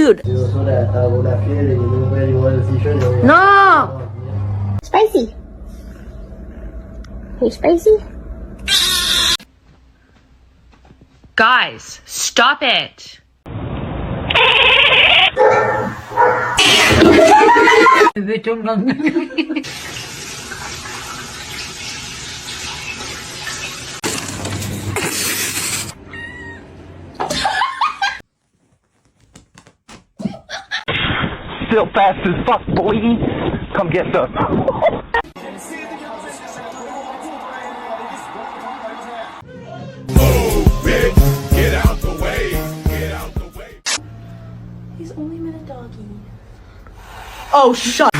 cute. No. Spicy. Hey, Spicy. Guys, stop it. Still fast as fuck, boy. Come get the. Oh, bitch, get out the way. Get out the way. He's only been a doggy. Oh, shut.